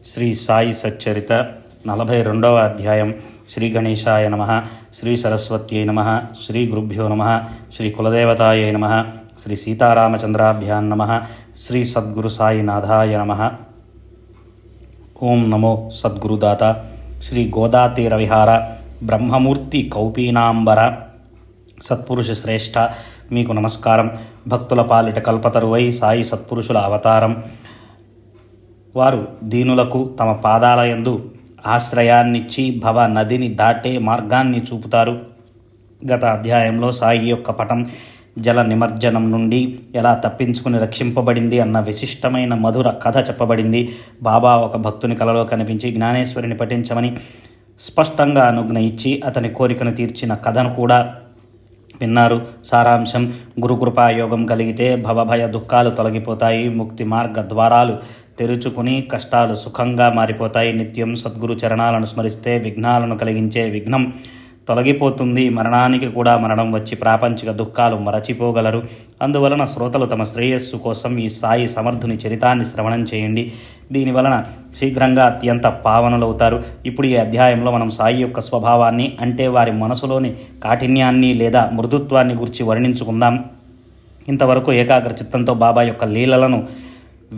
శ్రీ సాయి సచ్చరిత 42వ అధ్యాయం. శ్రీ గణేశాయ నమః, శ్రీ సరస్వత్యై నమః, శ్రీ గురుభ్యో నమః, శ్రీ కులదేవతాయై నమః, శ్రీ సీతారామచంద్రాభ్యాం నమః, శ్రీ సద్గురు సాయినాథాయ నమః. ఓం నమో సద్గురుదాత శ్రీ గోదాతీర విహార బ్రహ్మమూర్తి కౌపీనాంబర సత్పురుష శ్రేష్ఠ, మీకు నమస్కారం. భక్తుల పాలిట కల్పతరువై సాయి సత్పురుషుల అవతారం. వారు దీనులకు తమ పాదాలయందు ఆశ్రయాన్నిచ్చి భవ నదిని దాటే మార్గాన్ని చూపుతారు. గత అధ్యాయంలో సాయి యొక్క పటం జల నిమజ్జనం నుండి ఎలా తప్పించుకుని రక్షింపబడింది అన్న విశిష్టమైన మధుర కథ చెప్పబడింది. బాబా ఒక భక్తుని కలలో కనిపించి జ్ఞానేశ్వరిని పఠించమని స్పష్టంగా అనుజ్ఞ ఇచ్చి అతని కోరికను తీర్చిన కథను కూడా విన్నారు. సారాంశం: గురుకృపాయోగం కలిగితే భవభయ దుఃఖాలు తొలగిపోతాయి, ముక్తి మార్గ ద్వారాలు తెరుచుకుని కష్టాలు సుఖంగా మారిపోతాయి. నిత్యం సద్గురు చరణాలను స్మరిస్తే విఘ్నాలను కలిగించే విఘ్నం తొలగిపోతుంది. మరణానికి కూడా మరణం వచ్చి ప్రాపంచిక దుఃఖాలు మరచిపోగలరు. అందువలన శ్రోతలు తమ శ్రేయస్సు కోసం ఈ సాయి సమర్థుని చరితాన్ని శ్రవణం చేయండి. దీనివలన శీఘ్రంగా అత్యంత పావనులవుతారు. ఇప్పుడు ఈ అధ్యాయంలో మనం సాయి యొక్క స్వభావాన్ని, అంటే వారి మనసులోని కాఠిన్యాన్ని లేదా మృదుత్వాన్ని గురించి వర్ణించుకుందాం. ఇంతవరకు ఏకాగ్ర చిత్తంతో బాబా యొక్క లీలలను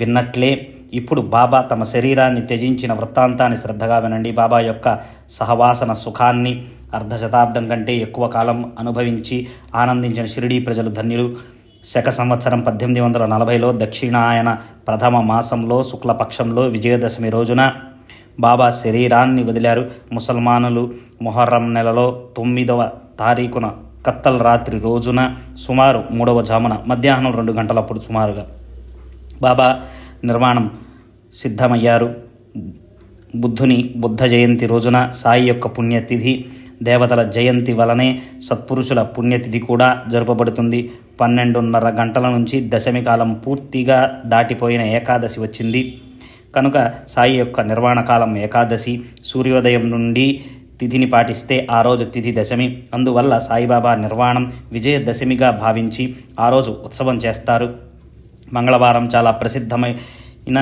విన్నట్లే ఇప్పుడు బాబా తమ శరీరాన్ని త్యజించిన వృత్తాంతాన్ని శ్రద్ధగా వినండి. బాబా యొక్క సహవాసన సుఖాన్ని అర్ధశతాబ్దం కంటే ఎక్కువ కాలం అనుభవించి ఆనందించిన షిరిడీ ప్రజలు ధన్యులు. శక సంవత్సరం 1840లో దక్షిణాయన ప్రథమ మాసంలో శుక్లపక్షంలో విజయదశమి రోజున బాబా శరీరాన్ని వదిలారు. ముసల్మానులు మొహర్రం నెలలో 9వ తారీఖున కత్తల్ రాత్రి రోజున సుమారు 3వ జామున మధ్యాహ్నం 2 గంటలప్పుడు సుమారుగా బాబా నిర్మాణం సిద్ధమయ్యారు. బుద్ధుని బుద్ధ జయంతి రోజున సాయి యొక్క పుణ్యతిథి, దేవతల జయంతి వలనే సత్పురుషుల పుణ్యతిథి కూడా జరుపబడుతుంది. 12:30 గంటల నుంచి దశమి కాలం పూర్తిగా దాటిపోయిన ఏకాదశి వచ్చింది కనుక సాయి యొక్క నిర్వాణ కాలం ఏకాదశి. సూర్యోదయం నుండి తిథిని పాటిస్తే ఆ రోజు తిథి దశమి. అందువల్ల సాయిబాబా నిర్వాణం విజయదశమిగా భావించి ఆ రోజు ఉత్సవం చేస్తారు. మంగళవారం చాలా ప్రసిద్ధమైన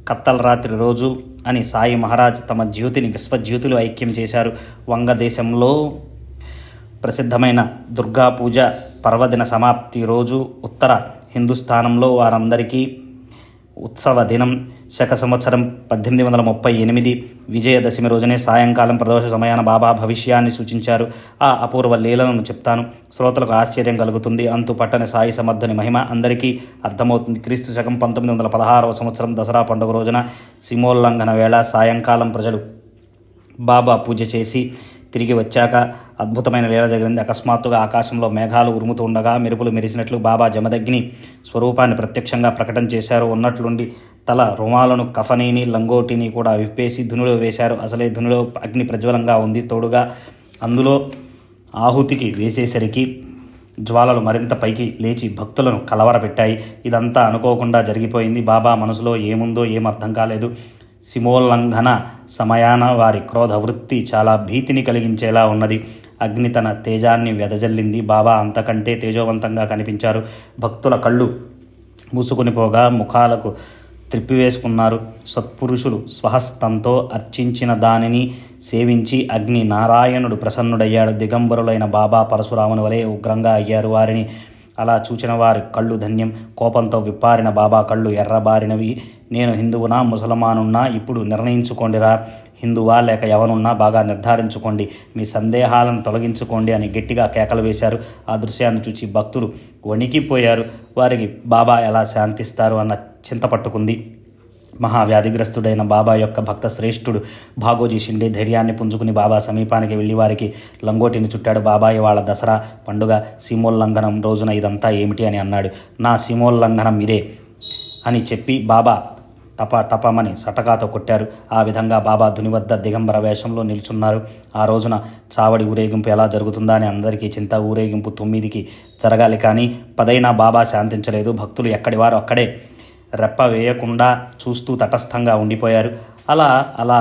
కత్తల్ రాత్రి రోజు అని సాయి మహారాజ్ తమ జ్యోతిని విశ్వజ్యోతులు ఐక్యం చేశారు. వంగదేశంలో ప్రసిద్ధమైన దుర్గా పూజ పర్వదిన సమాప్తి రోజు, ఉత్తర హిందుస్థానంలో వారందరికీ ఉత్సవ దినం. శక సంవత్సరం 1838 విజయదశమి రోజునే సాయంకాలం ప్రదోష సమయాన బాబా భవిష్యాన్ని సూచించారు. ఆ అపూర్వ లీలను చెప్తాను, శ్రోతలకు ఆశ్చర్యం కలుగుతుంది. అంతు పట్టని సాయి సమర్థుని మహిమ అందరికీ అర్థమవుతుంది. క్రీస్తు శకం 1916వ సంవత్సరం దసరా పండుగ రోజున సీమోల్లంఘన వేళ సాయంకాలం ప్రజలు బాబా పూజ చేసి తిరిగి వచ్చాక అద్భుతమైన లీల జరిగింది. అకస్మాత్తుగా ఆకాశంలో మేఘాలు ఉరుముతూ ఉండగా మెరుపులు మెరిసినట్లు బాబా జమదగ్ని స్వరూపాన్ని ప్రత్యక్షంగా ప్రకటన చేశారు. ఉన్నట్లుండి తల రుమాలను, కఫనీని, లంగోటిని కూడా విప్పేసి ధునిలో వేశారు. అసలే ధునిలో అగ్ని ప్రజ్వలంగా ఉంది. తోడుగా అందులో ఆహుతికి వేసేసరికి జ్వాలలు మరింత పైకి లేచి భక్తులను కలవరపెట్టాయి. ఇదంతా అనుకోకుండా జరిగిపోయింది. బాబా మనసులో ఏముందో ఏమర్థం కాలేదు. సీమోల్లంఘన సమయాన వారి క్రోధ వృత్తి చాలా భీతిని కలిగించేలా ఉన్నది. అగ్ని తన తేజాన్ని వెదజల్లింది. బాబా అంతకంటే తేజోవంతంగా కనిపించారు. భక్తుల కళ్ళు మూసుకొని పోగా ముఖాలకు త్రిప్పివేసుకున్నారు. సత్పురుషులు స్వహస్తంతో అర్చించిన దానిని సేవించి అగ్ని నారాయణుడు ప్రసన్నుడయ్యాడు. దిగంబరులైన బాబా పరశురాముని వలె ఉగ్రంగా అయ్యారు. వారిని అలా చూచిన వారి కళ్ళు ధన్యం. కోపంతో విప్పారిన బాబా కళ్ళు ఎర్రబారినవి. నేను హిందువునా ముసల్మానున్నా ఇప్పుడు నిర్ణయించుకోండిరా. హిందువా లేక ఎవనున్నా బాగా నిర్ధారించుకోండి, మీ సందేహాలను తొలగించుకోండి అని గట్టిగా కేకలు వేశారు. ఆ దృశ్యాన్ని చూచి భక్తులు వణికిపోయారు. వారికి బాబా ఎలా శాంతిస్తారు అన్న చింత పట్టుకుంది. మహావ్యాధిగ్రస్తుడైన బాబా యొక్క భక్త శ్రేష్ఠుడు భాగోజీ షిండే ధైర్యాన్ని పుంజుకుని బాబా సమీపానికి వెళ్ళి వారికి లంగోటిని చుట్టాడు. బాబా ఇవాళ దసరా పండుగ, సీమోల్లంఘనం రోజున ఇదంతా ఏమిటి అని అన్నాడు. నా సీమోల్లంఘనం ఇదే అని చెప్పి బాబా టపమని సటకాతో కొట్టారు. ఆ విధంగా బాబా ధుని వద్ద దిగంబర వేషంలో నిల్చున్నారు. ఆ రోజున చావడి ఊరేగింపు ఎలా జరుగుతుందా అని అందరికీ చింత. ఊరేగింపు 9కి జరగాలి, కానీ 10 బాబా శాంతించలేదు. భక్తులు ఎక్కడి వారు అక్కడే రెప్ప వేయకుండా చూస్తూ తటస్థంగా ఉండిపోయారు. అలా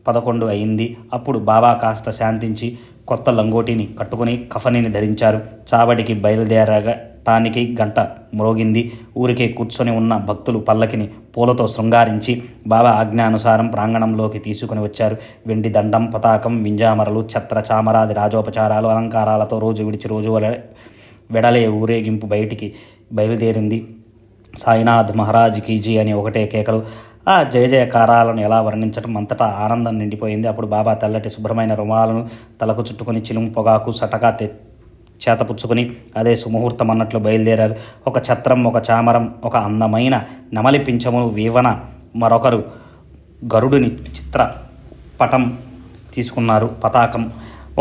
11 అయింది. అప్పుడు బాబా కాస్త శాంతించి కొత్త లంగోటిని కట్టుకుని కఫనీని ధరించారు. చావడికి బయలుదేరట ఘట్టానికి గంట మ్రోగింది. ఊరికే కూర్చొని ఉన్న భక్తులు పల్లకిని పూలతో శృంగారించి బాబా ఆజ్ఞానుసారం ప్రాంగణంలోకి తీసుకుని వచ్చారు. వెండి దండం, పతాకం, వింజామరలు, ఛత్ర, చామరాది రాజోపచారాలు, అలంకారాలతో రోజు విడిచి రోజు వెడలే ఊరేగింపు బయటికి బయలుదేరింది. సాయినాథ్ మహారాజ్ కీజీ అని ఒకటే కేకలు. ఆ జయ జయకారాలను ఎలా వర్ణించడం, అంతటా ఆనందం నిండిపోయింది. అప్పుడు బాబా తెల్లటి శుభ్రమైన రుమాలను తలకు చుట్టుకొని చిలుము పొగాకు సటకా చేతపుచ్చుకొని అదే సుముహూర్తం అన్నట్లు బయలుదేరారు. ఒక ఛత్రం, ఒక చామరం, ఒక అందమైన నెమలి పింఛమును వీవన, మరొకరు గరుడుని చిత్ర పటం తీసుకున్నారు. పతాకం,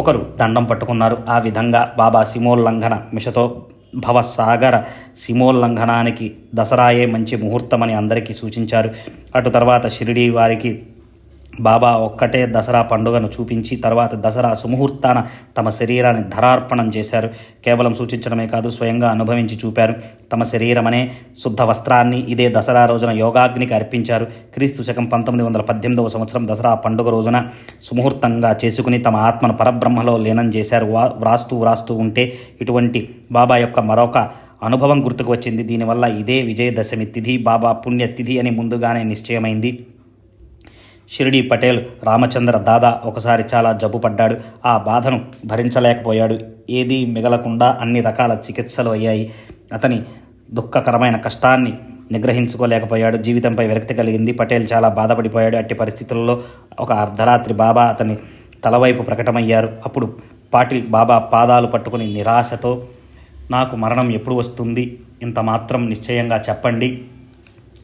ఒకరు దండం పట్టుకున్నారు. ఆ విధంగా బాబా సీమోల్లంఘన మిషతో భవసాగర సీమోల్లంఘనానికి దసరాయే మంచి ముహూర్తమని అందరికీ సూచించారు. అటు తర్వాత షిరిడీ వారికి బాబా ఒక్కటే దసరా పండుగను చూపించి తర్వాత దసరా సుముహూర్తాన తమ శరీరాన్ని ధరార్పణం చేశారు. కేవలం సూచించడమే కాదు, స్వయంగా అనుభవించి చూపారు. తమ శరీరమనే శుద్ధ వస్త్రాన్ని ఇదే దసరా రోజున యోగాగ్నికి అర్పించారు. క్రీస్తు శకం 1918 సంవత్సరం దసరా పండుగ రోజున సుముహూర్తంగా చేసుకుని తమ ఆత్మను పరబ్రహ్మలో లీనం చేశారు. వ్రాస్తూ ఉంటే ఇటువంటి బాబా యొక్క మరొక అనుభవం గుర్తుకు వచ్చింది. దీనివల్ల ఇదే విజయదశమి తిథి బాబా పుణ్యతిథి అని ముందుగానే నిశ్చయమైంది. షిరిడీ పటేల్ రామచంద్ర దాదా ఒకసారి చాలా జబ్బు పడ్డాడు. ఆ బాధను భరించలేకపోయాడు. ఏదీ మిగలకుండా అన్ని రకాల చికిత్సలు అయ్యాయి. అతని దుఃఖకరమైన కష్టాన్ని నిగ్రహించుకోలేకపోయాడు. జీవితంపై విరక్తి కలిగింది. పటేల్ చాలా బాధపడిపోయాడు. అట్టి పరిస్థితుల్లో ఒక అర్ధరాత్రి బాబా అతని తలవైపు ప్రకటమయ్యారు. అప్పుడు పాటిల్ బాబా పాదాలు పట్టుకుని నిరాశతో, నాకు మరణం ఎప్పుడు వస్తుంది, ఇంత మాత్రం నిశ్చయంగా చెప్పండి.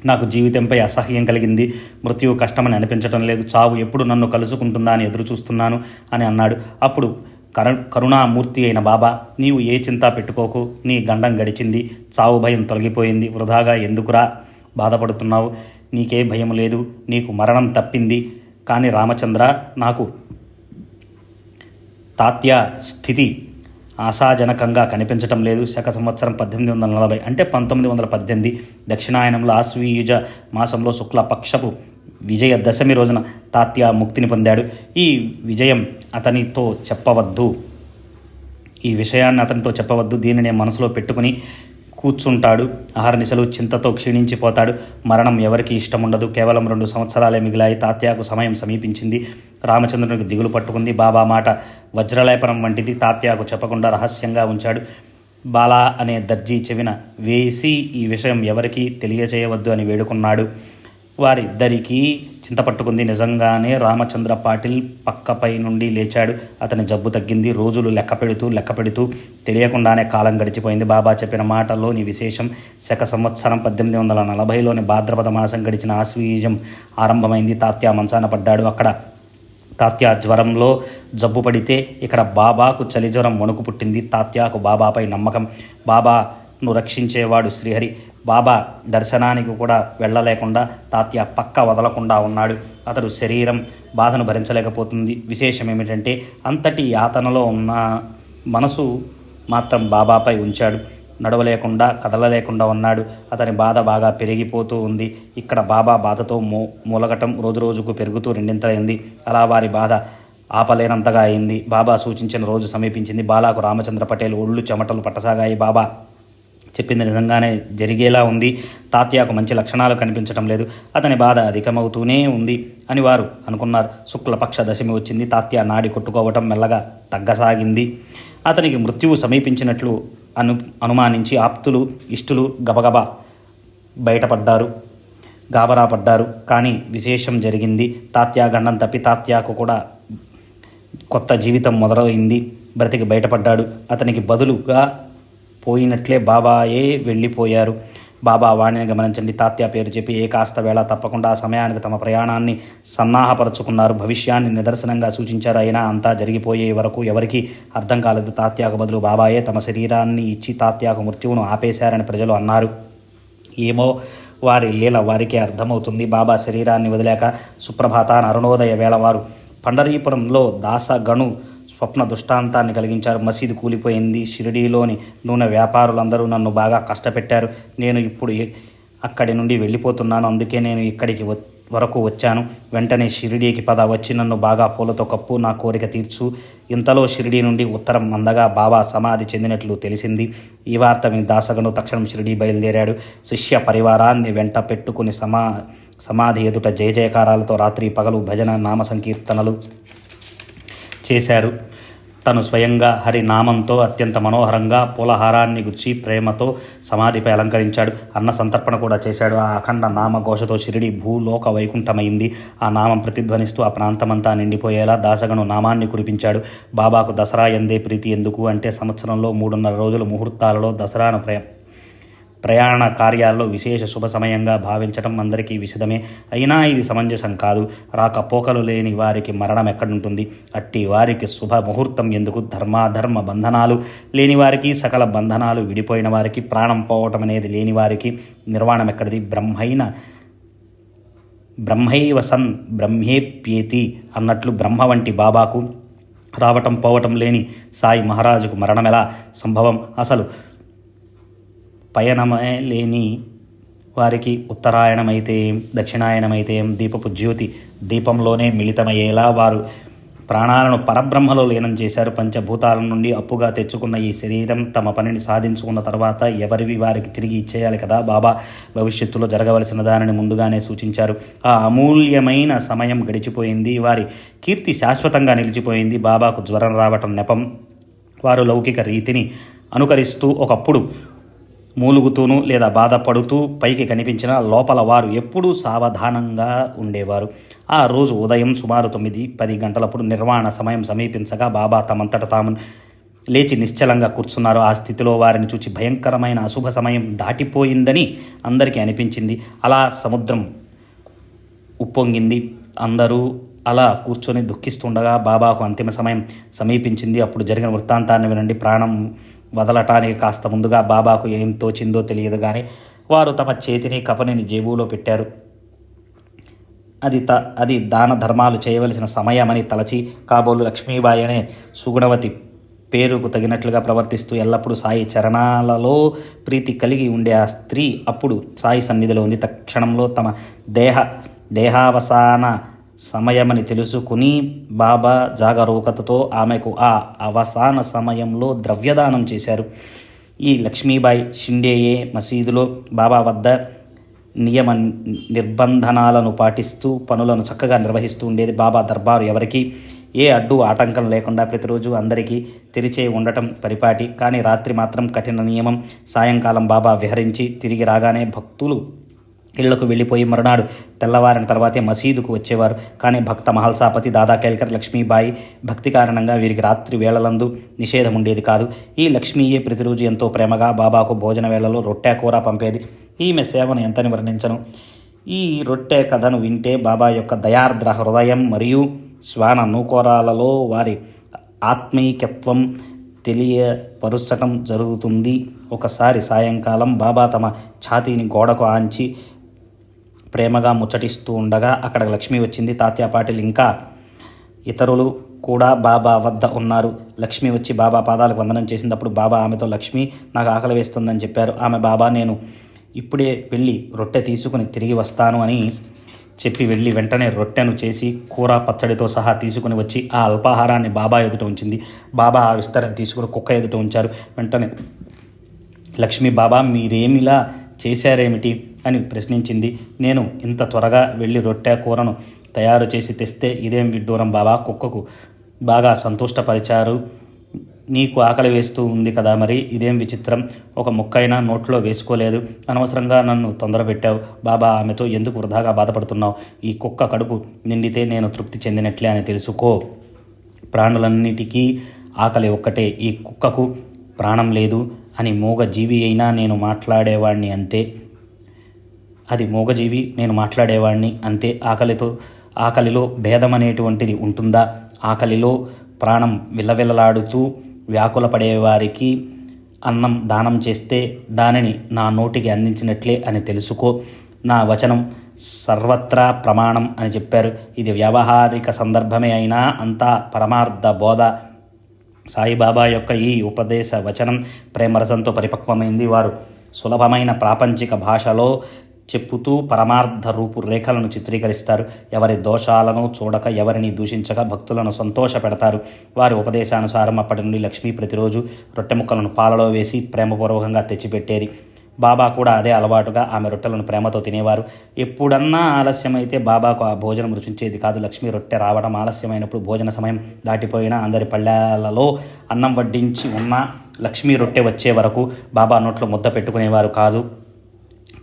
నాకు జీవితంపై అసహ్యం కలిగింది. మృత్యువు కష్టమని అనిపించటం లేదు. చావు ఎప్పుడు నన్ను కలుసుకుంటుందా అని ఎదురు చూస్తున్నాను అని అన్నాడు. అప్పుడు కరుణామూర్తి అయిన బాబా, నీవు ఏ చింత పెట్టుకోకు, నీ గండం గడిచింది, చావు భయం తొలగిపోయింది, వృధాగా ఎందుకురా బాధపడుతున్నావు, నీకే భయం లేదు, నీకు మరణం తప్పింది. కానీ రామచంద్ర, నాకు తాత్య స్థితి ఆశాజనకంగా కనిపించటం లేదు. శక సంవత్సరం 1840 అంటే 1918 దక్షిణాయనంలో ఆశ్వీయుజ మాసంలో శుక్లపక్షపు విజయదశమి రోజున తాత్య ముక్తిని పొందాడు. ఈ విషయాన్ని అతనితో చెప్పవద్దు. దీనినే మనసులో పెట్టుకుని కూర్చుంటాడు. అహర్నిశలు చింతతో క్షీణించిపోతాడు. మరణం ఎవరికి ఇష్టముండదు. కేవలం 2 సంవత్సరాలే మిగిలాయి. తాత్యాకు సమయం సమీపించింది. రామచంద్రునికి దిగులు పట్టుకుంది. బాబా మాట వజ్రలేపనం వంటిది. తాత్యాకు చెప్పకుండా రహస్యంగా ఉంచాడు. బాలా అనే దర్జీ చెవిన వేసి ఈ విషయం ఎవరికీ తెలియచేయవద్దు అని వేడుకున్నాడు. వారిద్దరికీ చింతపట్టుకుంది. నిజంగానే రామచంద్ర పాటిల్ పక్కపై నుండి లేచాడు. అతని జబ్బు తగ్గింది. రోజులు లెక్క పెడుతూ తెలియకుండానే కాలం గడిచిపోయింది. బాబా చెప్పిన మాటల్లోని విశేషం, శక సంవత్సరం 1840లోని భాద్రపద మాసం గడిచిన ఆశ్వీజం ఆరంభమైంది. తాత్యా మంచాన పడ్డాడు. అక్కడ తాత్యా జ్వరంలో జబ్బు పడితే ఇక్కడ బాబాకు చలి జ్వరం వణుకు పుట్టింది. తాత్యాకు బాబాపై నమ్మకం. బాబాను రక్షించేవాడు శ్రీహరి. బాబా దర్శనానికి కూడా వెళ్ళలేకుండా తాత్య పక్క వదలకుండా ఉన్నాడు. అతడు శరీరం బాధను భరించలేకపోతుంది. విశేషం ఏమిటంటే అంతటి యాతనలో ఉన్న మనసు మాత్రం బాబాపై ఉంచాడు. నడవలేకుండా కదలలేకుండా ఉన్నాడు. అతని బాధ బాగా పెరిగిపోతూ ఉంది. ఇక్కడ బాబా బాధతో మూలగటం రోజుకు పెరుగుతూ రెండింతలైంది. అలా వారి బాధ ఆపలేనంతగా అయింది. బాబా సూచించిన రోజు సమీపించింది. బాలాకు రామచంద్ర పటేల్ ఒళ్ళు చెమటలు పట్టసాగాయి. బాబా చెప్పింది నిజంగానే జరిగేలా ఉంది. తాత్యాకు మంచి లక్షణాలు కనిపించటం లేదు. అతని బాధ అధికమవుతూనే ఉంది అని వారు అనుకున్నారు. శుక్లపక్ష దశమి వచ్చింది. తాత్య నాడి కొట్టుకోవటం మెల్లగా తగ్గసాగింది. అతనికి మృత్యువు సమీపించినట్లు అనుమానించి ఆప్తులు ఇష్టులు గబగబా బయటపడ్డారు, గాబరా పడ్డారు. కానీ విశేషం జరిగింది. తాత్య గండం తప్పి తాత్యాకు కూడా కొత్త జీవితం మొదలైంది. బ్రతికి బయటపడ్డాడు. అతనికి బదులుగా పోయినట్లే బాబాయే వెళ్ళిపోయారు. బాబా వాణిని గమనించండి. తాత్య పేరు చెప్పి కాస్త వేళ తప్పకుండా ఆ సమయానికి తమ ప్రయాణాన్ని సన్నాహపరుచుకున్నారు. భవిష్యాన్ని నిదర్శనంగా సూచించారు. అయినా అంతా జరిగిపోయే వరకు ఎవరికీ అర్థం కాలేదు. తాత్యాకు బదులు బాబాయే తమ శరీరాన్ని ఇచ్చి తాత్యాకు మృత్యువును ఆపేశారని ప్రజలు అన్నారు. ఏమో వారి లీల వారికే అర్థమవుతుంది. బాబా శరీరాన్ని వదిలేక సుప్రభాతాన అరుణోదయ వేళ వారు పండరీపురంలో దాసగణు స్వప్న దృష్టాంతాన్ని కలిగించారు. మసీదు కూలిపోయింది. షిరిడీలోని నూనె వ్యాపారులందరూ నన్ను బాగా కష్టపెట్టారు. నేను ఇప్పుడు అక్కడి నుండి వెళ్ళిపోతున్నాను. అందుకే నేను ఇక్కడికి వరకు వచ్చాను. వెంటనే షిరిడీకి పద, వచ్చి నన్ను బాగా పూలతో కప్పు, నా కోరిక తీర్చు. ఇంతలో షిరిడీ నుండి ఉత్తరం అందగా బాబా సమాధి చెందినట్లు తెలిసింది. ఈ వార్త విని దాసగను తక్షణం షిరిడీ బయలుదేరాడు. శిష్య పరివారాన్ని వెంట పెట్టుకుని సమాధి ఎదుట జయ జయకారాలతో రాత్రి పగలు భజన నామ సంకీర్తనలు చేశారు. తను స్వయంగా హరినామంతో అత్యంత మనోహరంగా పూలహారాన్ని గుచ్చి ప్రేమతో సమాధిపై అలంకరించాడు. అన్న సంతర్పణ కూడా చేశాడు. ఆ అఖండ నామఘోషతో షిరిడి భూలోక వైకుంఠమైంది. ఆ నామం ప్రతిధ్వనిస్తూ ఆ ప్రాంతమంతా నిండిపోయేలా దాసగను నామాన్ని కురిపించాడు. బాబాకు దసరా ఎందే ప్రీతి ఎందుకు అంటే, సంవత్సరంలో 3.5 రోజులు ముహూర్తాలలో దసరాను ప్రయాణ కార్యాల్లో విశేష శుభ సమయంగా భావించటం అందరికీ విశదమే. అయినా ఇది సమంజసం కాదు. రాకపోకలు లేని వారికి మరణం ఎక్కడుంటుంది? అట్టి వారికి శుభ ముహూర్తం ఎందుకు? ధర్మాధర్మ బంధనాలు లేని వారికి, సకల బంధనాలు విడిపోయిన వారికి, ప్రాణం పోవటం అనేది లేని వారికి నిర్వాణం ఎక్కడిది? బ్రహ్మైవ సన్ బ్రహ్మేప్యేతి అన్నట్లు బ్రహ్మ వంటి బాబాకు రావటం పోవటం లేని సాయి మహారాజుకు మరణం ఎలా సంభవం? అసలు పయనమే లేని వారికి ఉత్తరాయణమైతే ఏం, దక్షిణాయనమైతే ఏం? దీపపు జ్యోతి దీపంలోనే మిళితమయ్యేలా వారు ప్రాణాలను పరబ్రహ్మలో లీనం చేశారు. పంచభూతాల నుండి అప్పుగా తెచ్చుకున్న ఈ శరీరం తమ పనిని సాధించుకున్న తర్వాత ఎవరివి వారికి తిరిగి ఇచ్చేయాలి కదా. బాబా భవిష్యత్తులో జరగవలసిన దానిని ముందుగానే సూచించారు. ఆ అమూల్యమైన సమయం గడిచిపోయింది. వారి కీర్తి శాశ్వతంగా నిలిచిపోయింది. బాబాకు జ్వరం రావటం నెపం. వారు లౌకిక రీతిని అనుకరిస్తూ ఒకప్పుడు మూలుగుతూను లేదా బాధపడుతూ పైకి కనిపించిన లోపల వారు ఎప్పుడూ సావధానంగా ఉండేవారు. ఆ రోజు ఉదయం సుమారు 9-10 గంటలప్పుడు నిర్వాణ సమయం సమీపించగా బాబా తమంతట తాము లేచి నిశ్చలంగా కూర్చున్నారు. ఆ స్థితిలో వారిని చూచి భయంకరమైన అశుభ సమయం దాటిపోయిందని అందరికీ అనిపించింది. అలా సముద్రం ఉప్పొంగింది. అందరూ అలా కూర్చొని దుఃఖిస్తుండగా బాబాకు అంతిమ సమయం సమీపించింది. అప్పుడు జరిగిన వృత్తాంతాన్ని వినండి. ప్రాణం వదలటానికి కాస్త ముందుగా బాబాకు ఏం తోచిందో తెలియదు కానీ వారు తమ చేతిని కపనిని జేబులో పెట్టారు. అది దాన ధర్మాలు చేయవలసిన సమయమని తలచి కాబోలు లక్ష్మీబాయి అనే సుగుణవతి పేరుకు తగినట్లుగా ప్రవర్తిస్తూ ఎల్లప్పుడూ సాయి చరణాలలో ప్రీతి కలిగి ఉండే ఆ స్త్రీ అప్పుడు సాయి సన్నిధిలో ఉంది. తక్షణంలో తమ దేహావసాన సమయమని తెలుసుకుని బాబా జాగరూకతతో ఆమెకు ఆ అవసాన సమయంలో ద్రవ్యదానం చేశారు. ఈ లక్ష్మీబాయి షిండేయే మసీదులో బాబా వద్ద నియమ నిర్బంధనాలను పాటిస్తూ పనులను చక్కగా నిర్వహిస్తూ ఉండేది. బాబా దర్బారు ఎవరికి ఏ అడ్డు ఆటంకం లేకుండా ప్రతిరోజు అందరికీ తెరిచే ఉండటం పరిపాటి. కానీ రాత్రి మాత్రం కఠిన నియమం. సాయంకాలం బాబా విహరించి తిరిగి రాగానే భక్తులు ఇళ్లకు వెళ్ళిపోయి మరునాడు తెల్లవారిన తర్వాతే మసీదుకు వచ్చేవారు. కానీ భక్త మహల్సాపతి దాదా కేల్కర్ లక్ష్మీబాయి భక్తి కారణంగా వీరికి రాత్రి వేళలందు నిషేధం ఉండేది కాదు. ఈ లక్ష్మీయే ప్రతిరోజు ఎంతో ప్రేమగా బాబాకు భోజన వేళలో రొట్టె కూర పంపేది. ఈమె సేవను ఎంతని వర్ణించను. ఈ రొట్టె కథను వింటే బాబా యొక్క దయార్ద్ర హృదయం మరియు శ్వాన నూకోరాలలో వారి ఆత్మీయత్వం తెలియపరుచటం జరుగుతుంది. ఒకసారి సాయంకాలం బాబా తమ ఛాతీని గోడకు ఆంచి ప్రేమగా ముచ్చటిస్తూ ఉండగా అక్కడ లక్ష్మి వచ్చింది. తాత్యా పాటిల్ ఇంకా ఇతరులు కూడా బాబా వద్ద ఉన్నారు. లక్ష్మి వచ్చి బాబా పాదాలకు వందనం చేసినప్పుడు బాబా ఆమెతో, లక్ష్మి నాకు ఆకలి వేస్తుందని చెప్పారు. ఆమె, బాబా నేను ఇప్పుడే వెళ్ళి రొట్టె తీసుకుని తిరిగి వస్తాను అని చెప్పి వెళ్ళి వెంటనే రొట్టెను చేసి కూర పచ్చడితో సహా తీసుకుని వచ్చి ఆ అల్పాహారాన్ని బాబా ఎదుట ఉంచింది. బాబా ఆ విస్తరణ తీసుకుని కుక్క ఎదుట ఉంచారు. వెంటనే లక్ష్మి, బాబా మీరేమిలా చేశారేమిటి అని ప్రశ్నించింది. నేను ఇంత త్వరగా వెళ్ళి రొట్టె కూరను తయారు చేసి తెస్తే ఇదేం విడ్డూరం బాబా, కుక్కకు బాగా సంతుష్టపరిచారు. నీకు ఆకలి వేస్తూ ఉంది కదా, మరి ఇదేం విచిత్రం, ఒక ముక్కైనా నోట్లో వేసుకోలేదు, అనవసరంగా నన్ను తొందరపెట్టావు. బాబా ఆమెతో, ఎందుకు వృధాగా బాధపడుతున్నావు, ఈ కుక్క కడుపు నిండితే నేను తృప్తి చెందినట్లే అని తెలుసుకో. ప్రాణులన్నిటికీ ఆకలి ఒక్కటే, ఈ కుక్కకు ప్రాణం లేదు అని మూగజీవి అయినా నేను మాట్లాడేవాడిని అంతే. అది మూగజీవి, నేను మాట్లాడేవాడిని అంతే. ఆకలిలో భేదం అనేటువంటిది ఉంటుందా? ఆకలిలో ప్రాణం విలవిలలాడుతూ వ్యాకుల పడేవారికి అన్నం దానం చేస్తే దానిని నా నోటికి అందించినట్లే అని తెలుసుకో. నా వచనం సర్వత్రా ప్రమాణం అని చెప్పారు. ఇది వ్యావహారిక సందర్భమే అయినా అంతా పరమార్థ బోధ. సాయిబాబా యొక్క ఈ ఉపదేశ వచనం ప్రేమరసంతో పరిపక్వమైంది. వారు సులభమైన ప్రాపంచిక భాషలో చెప్పుతూ పరమార్థ రూపు రేఖలను చిత్రీకరిస్తారు. ఎవరి దోషాలను చూడక, ఎవరిని దూషించక భక్తులను సంతోష పెడతారు. వారి ఉపదేశానుసారం అప్పటి నుండి లక్ష్మి ప్రతిరోజు రొట్టె ముక్కలను పాలలో వేసి ప్రేమపూర్వకంగా తెచ్చిపెట్టేది. బాబా కూడా అదే అలవాటుగా ఆమె రొట్టెలను ప్రేమతో తినేవారు. ఎప్పుడన్నా ఆలస్యమైతే బాబాకు ఆ భోజనం రుచించేది కాదు. లక్ష్మి రొట్టె రావడం ఆలస్యమైనప్పుడు, భోజన సమయం దాటిపోయినా, అందరి పళ్ళాలలో అన్నం వడ్డించి ఉన్న లక్ష్మీ రొట్టె వచ్చే వరకు బాబా నోట్లో ముద్ద పెట్టుకునేవారు కాదు.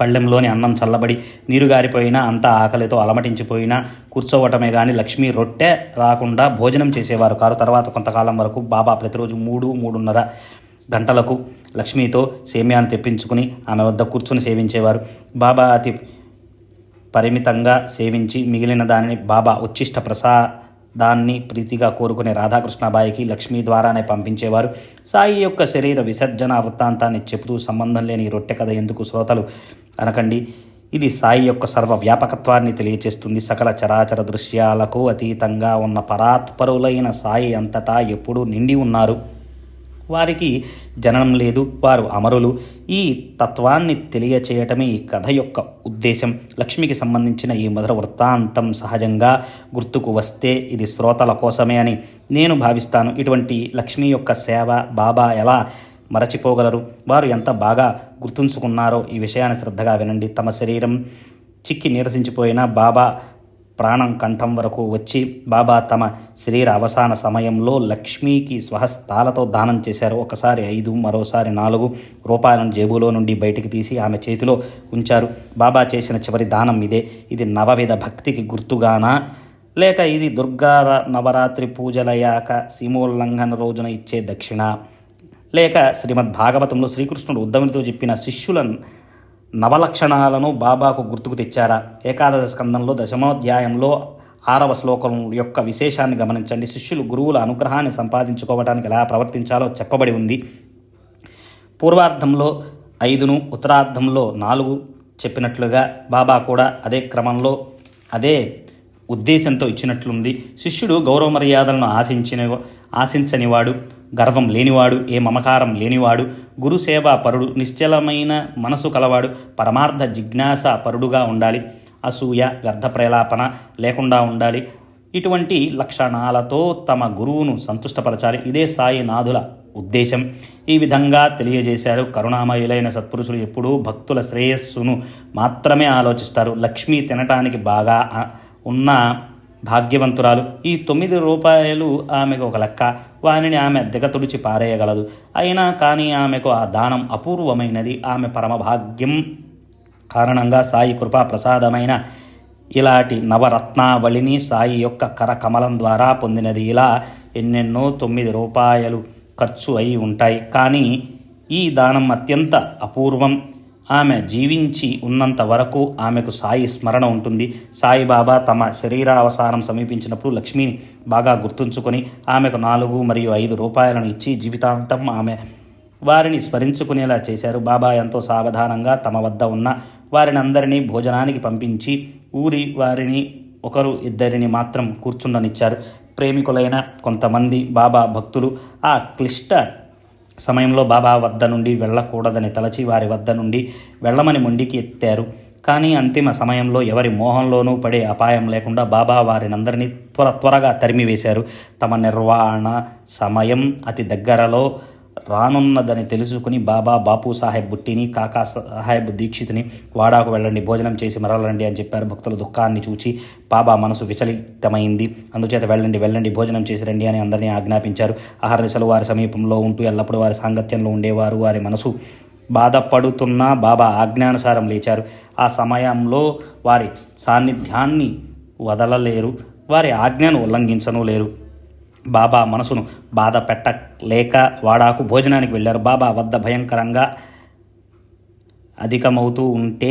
పళ్ళెంలోని అన్నం చల్లబడి నీరుగారిపోయినా, అంతా ఆకలితో అలమటించిపోయినా కూర్చోవటమే కానీ లక్ష్మీ రొట్టె రాకుండా భోజనం చేసేవారు కారు. తర్వాత కొంతకాలం వరకు బాబా ప్రతిరోజు 3-3:30 గంటలకు లక్ష్మితో సేమ్యాను తెప్పించుకుని ఆమె వద్ద కూర్చుని సేవించేవారు. బాబా అతి పరిమితంగా సేవించి మిగిలిన దానిని బాబా ఉచ్చిష్ట ప్రసాదాన్ని ప్రీతిగా కోరుకునే రాధాకృష్ణబాయికి లక్ష్మీ ద్వారానే పంపించేవారు. సాయి యొక్క శరీర విసర్జన వృత్తాంతాన్ని చెబుతూ సంబంధం లేని రొట్టె కథ ఎందుకు శ్రోతలు అనకండి. ఇది సాయి యొక్క సర్వ వ్యాపకత్వాన్ని తెలియచేస్తుంది. సకల చరాచర దృశ్యాలకు అతీతంగా ఉన్న పరాత్పరులైన సాయి అంతటా ఎప్పుడూ నిండి ఉన్నారు. వారికి జననం లేదు, వారు అమరులు. ఈ తత్వాన్ని తెలియచేయటమే ఈ కథ యొక్క ఉద్దేశం. లక్ష్మికి సంబంధించిన ఈ మధుర వృత్తాంతం సహజంగా గుర్తుకు వస్తే ఇది శ్రోతల కోసమే అని నేను భావిస్తాను. ఇటువంటి లక్ష్మి యొక్క సేవ బాబా ఎలా మరచిపోగలరు? వారు ఎంత బాగా గుర్తుంచుకున్నారో ఈ విషయాన్ని శ్రద్ధగా వినండి. తమ శరీరం చిక్కి నీరసించిపోయిన బాబా ప్రాణం కంఠం వరకు వచ్చి బాబా తమ శరీర అవసాన సమయంలో లక్ష్మీకి స్వహస్తాలతో దానం చేశారు. ఒకసారి 5, మరోసారి 4 రూపాయలను జేబులో నుండి బయటికి తీసి ఆమె చేతిలో ఉంచారు. బాబా చేసిన చివరి దానం ఇదే. ఇది నవవిధ భక్తికి గుర్తుగానా, లేక ఇది దుర్గా నవరాత్రి పూజలయ్యాక సీమోల్లంఘన రోజున ఇచ్చే దక్షిణ, లేక శ్రీమద్ భాగవతంలో శ్రీకృష్ణుడు ఉద్ధవునితో చెప్పిన శిష్యుల నవలక్షణాలను బాబాకు గుర్తుకు తెచ్చారా? ఏకాదశ స్కందంలో 10వ అధ్యాయంలో 6వ శ్లోకం యొక్క విశేషాన్ని గమనించండి. శిష్యులు గురువుల అనుగ్రహాన్ని సంపాదించుకోవడానికి ఎలా ప్రవర్తించాలో చెప్పబడి ఉంది. పూర్వార్ధంలో 5ను, ఉత్తరార్ధంలో 4 చెప్పినట్లుగా బాబా కూడా అదే క్రమంలో అదే ఉద్దేశంతో ఇచ్చినట్లుంది. శిష్యుడు గౌరవ మర్యాదలను ఆశించనివాడు, గర్వం లేనివాడు, ఏ మమకారం లేనివాడు, గురుసేవా పరుడు, నిశ్చలమైన మనసు కలవాడు, పరమార్థ జిజ్ఞాస పరుడుగా ఉండాలి. అసూయ, వ్యర్థ ప్రేలాపన లేకుండా ఉండాలి. ఇటువంటి లక్షణాలతో తమ గురువును సంతుష్టపరచాలి. ఇదే సాయినాథుల ఉద్దేశం. ఈ విధంగా తెలియజేశారు. కరుణామయులైన సత్పురుషులు ఎప్పుడూ భక్తుల శ్రేయస్సును మాత్రమే ఆలోచిస్తారు. లక్ష్మి తినటానికి బాగా ఉన్న భాగ్యవంతురాలు. ఈ 9 రూపాయలు ఆమెకు ఒక లెక్క. వానిని ఆమె దిగతుడిచి పారేయగలదు. అయినా కానీ ఆమెకు ఆ దానం అపూర్వమైనది. ఆమె పరమభాగ్యం కారణంగా సాయి కృపా ప్రసాదమైన ఇలాంటి నవరత్నావళిని సాయి యొక్క కరకమలం ద్వారా పొందినది. ఇలా ఎన్నెన్నో 9 రూపాయలు ఖర్చు అయి ఉంటాయి. కానీ ఈ దానం అత్యంత అపూర్వం. ఆమె జీవించి ఉన్నంత వరకు ఆమెకు సాయి స్మరణ ఉంటుంది. సాయిబాబా తమ శరీరావసానం సమీపించినప్పుడు లక్ష్మిని బాగా గుర్తుంచుకొని ఆమెకు 4 మరియు 5 రూపాయలను ఇచ్చి జీవితాంతం ఆమె వారిని స్మరించుకునేలా చేశారు. బాబా ఎంతో సావధానంగా తమ వద్ద ఉన్న వారిని అందరినీ భోజనానికి పంపించి ఊరి వారిని 1-2 మాత్రం కూర్చుండనిచ్చారు. ప్రేమికులైన కొంతమంది బాబా భక్తులు ఆ క్లిష్ట సమయంలో బాబా వద్ద నుండి వెళ్ళకూడదని తలచి వారి వద్ద నుండి వెళ్ళమని మొండికి ఎత్తారు. కానీ అంతిమ సమయంలో ఎవరి మోహంలోనూ పడే అపాయం లేకుండా బాబా వారినందరినీ త్వరగా తరిమివేశారు. తమ నిర్వాణ సమయం అతి దగ్గరలో రానున్నదని తెలుసుకుని బాబా బాపు సాహెబ్ బుట్టిని, కాకా సాహెబ్ దీక్షిత్ని వాడాకు వెళ్ళండి, భోజనం చేసి మరలండి అని చెప్పారు. భక్తుల దుఃఖాన్ని చూచి బాబా మనసు విచలితమైంది. అందుచేత వెళ్ళండి భోజనం చేసి రండి అని అందరినీ ఆజ్ఞాపించారు. అహర్నిశలు వారి సమీపంలో ఉంటూ ఎల్లప్పుడూ వారి సాంగత్యంలో ఉండేవారు. వారి మనసు బాధపడుతున్న బాబా ఆజ్ఞానుసారం లేచారు. ఆ సమయంలో వారి సాన్నిధ్యాన్ని వదలలేరు, వారి ఆజ్ఞను ఉల్లంఘించను లేరు. బాబా మనసును బాధ పెట్టలేక వాడాకు భోజనానికి వెళ్ళారు. బాబా వద్ద భయంకరంగా అధికమవుతూ ఉంటే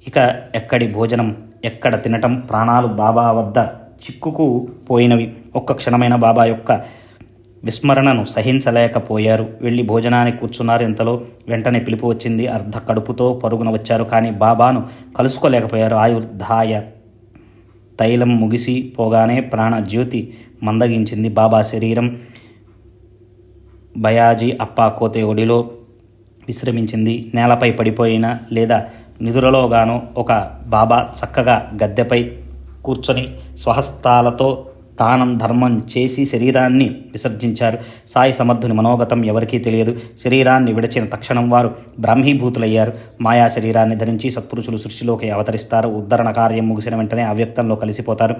ఇక ఎక్కడి భోజనం, ఎక్కడ తినటం, ప్రాణాలు బాబా వద్ద చిక్కుకు పోయినవి. ఒక్క క్షణమైన బాబా యొక్క విస్మరణను సహించలేకపోయారు. వెళ్ళి భోజనానికి కూర్చున్నారు. ఇంతలో వెంటనే పిలుపు వచ్చింది. అర్ధ కడుపుతో పరుగున వచ్చారు. కానీ బాబాను కలుసుకోలేకపోయారు. ఆయుర్ధాయ తైలం ముగిసిపోగానే ప్రాణజ్యోతి మందగించింది. బాబా శరీరం బయాజీ అప్పా కోతే ఒడిలో విశ్రమించింది. నేలపై పడిపోయిన లేదా నిధులలోగాను ఒక బాబా చక్కగా గద్దెపై కూర్చొని స్వహస్తాలతో దానం ధర్మం చేసి శరీరాన్ని విసర్జించారు. సాయి సమర్థుని మనోగతం ఎవరికీ తెలియదు. శరీరాన్ని విడిచిన తక్షణం వారు బ్రాహ్మీభూతులయ్యారు. మాయా శరీరాన్ని ధరించి సత్పురుషులు సృష్టిలోకి అవతరిస్తారు. ఉద్ధరణ కార్యం ముగిసిన వెంటనే అవ్యక్తంలో కలిసిపోతారు.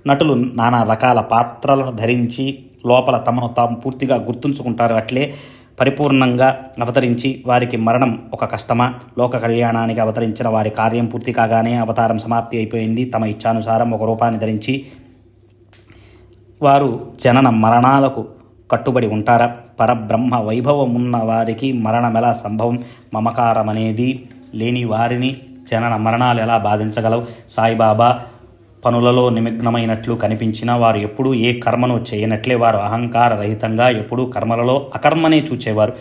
నటులు నానా రకాల పాత్రలను ధరించి లోపల తమను తాము పూర్తిగా గుర్తుంచుకుంటారు. అట్లే పరిపూర్ణంగా అవతరించి వారికి మరణం ఒక కష్టమా? లోక కళ్యాణానికి అవతరించిన వారి కార్యం పూర్తి కాగానే అవతారం సమాప్తి అయిపోయింది. తమ ఇచ్ఛానుసారం ఒక రూపాన్ని ధరించి వారు జనన మరణాలకు కట్టుబడి ఉంటారా? పరబ్రహ్మ వైభవం ఉన్న వారికి మరణం ఎలా సంభవం? మమకారం అనేది లేని వారిని జనన మరణాలు ఎలా బాధించగలవు? సాయిబాబా పనులలో నిమగ్నమైనట్లు కనిపించిన వారు ఎప్పుడూ ఏ కర్మను చేయనట్లే వారు అహంకార రహితంగా ఎప్పుడూ కర్మలలో అకర్మనే చూచేవారు.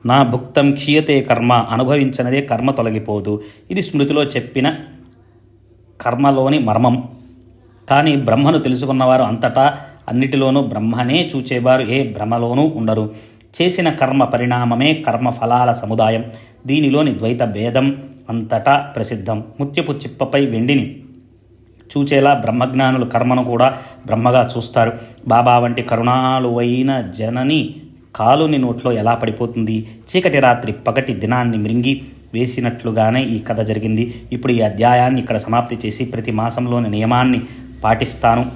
నా భుక్తం క్షీయతే కర్మ, అనుభవించినదే కర్మ తొలగిపోదు. ఇది స్మృతిలో చెప్పిన కర్మలోని మర్మం. కానీ బ్రహ్మను తెలుసుకున్నవారు అంతటా అన్నిటిలోనూ బ్రహ్మనే చూచేవారు. ఏ భ్రమలోనూ ఉండరు. చేసిన కర్మ పరిణామమే కర్మ ఫలాల సముదాయం. దీనిలోని ద్వైత భేదం అంతటా ప్రసిద్ధం. ముత్యపు చిప్పపై వెండిని చూచేలా బ్రహ్మజ్ఞానులు కర్మను కూడా బ్రహ్మగా చూస్తారు. బాబా వంటి కరుణాళువైన జనని కాలుని నోట్లో ఎలా పడిపోతుంది? చీకటి రాత్రి పగటి దినాన్ని మృంగి వేసినట్లుగానే ఈ కథ జరిగింది. ఇప్పుడు ఈ అధ్యాయాన్ని ఇక్కడ సమాప్తి చేసి ప్రతి మాసంలోని నియమాన్ని పాటిస్తాను.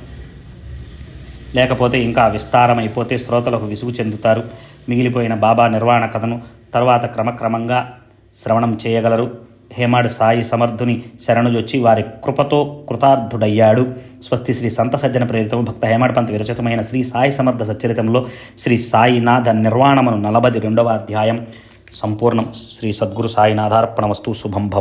లేకపోతే ఇంకా విస్తారమైపోతే శ్రోతలకు విసుగు చెందుతారు. మిగిలిపోయిన బాబా నిర్వాణ కథను తర్వాత క్రమక్రమంగా శ్రవణం చేయగలరు. హేమాడ్ సాయి సమర్థుని శరణుజొచ్చి వారి కృపతో కృతార్థుడయ్యాడు. స్వస్తి. శ్రీ సంత సజ్జన ప్రేరితము భక్త హేమాడ్ పంత్ విరచితమైన శ్రీ సాయి సమర్థ సచ్చరితంలో శ్రీ సాయినాథ నిర్వాణమును 42వ అధ్యాయం సంపూర్ణం. శ్రీ సద్గురు సాయినాథార్పణమస్తు. శుభం భవ.